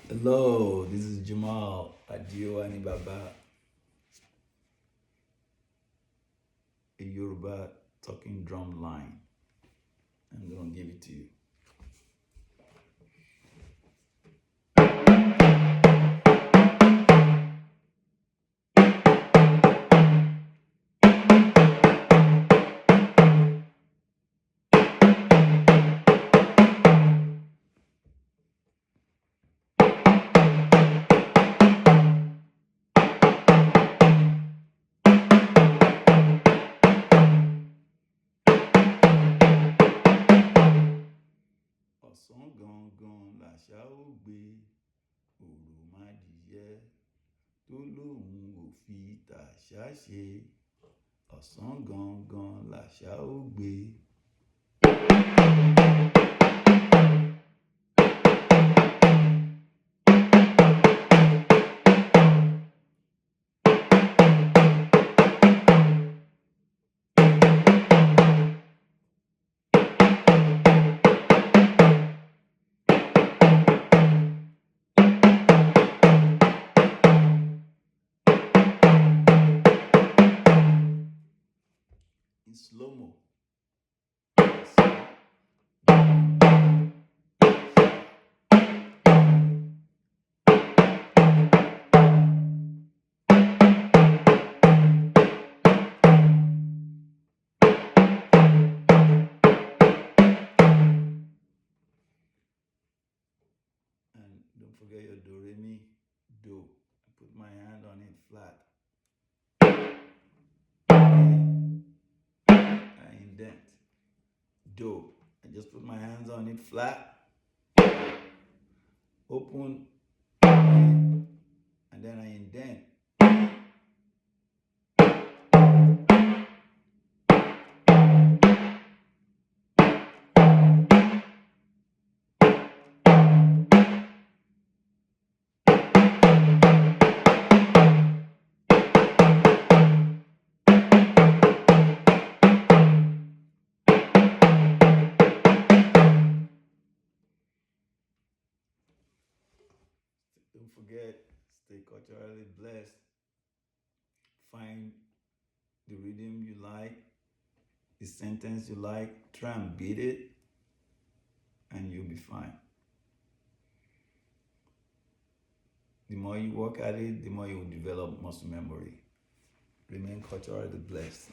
Hello, this is Jammal Adio Baba, a Yoruba talking drum line. I'm gonna give it to you. Ọ̀sán gangan làṣà ó gbé òròmọdìyẹ tó lóun ò fi tàṣà ṣe. Ọ̀sán gangan làṣà ó gbé. In slow-mo. And don't forget your do, re, mi, do. I put my hand on it flat. I indent. Do. I just put my hands on it flat. Open. And then I indent. Don't forget, stay culturally blessed. Find the rhythm you like, the sentence you like, try and beat it, and you'll be fine. The more you work at it, the more you will develop muscle memory. Remain culturally blessed.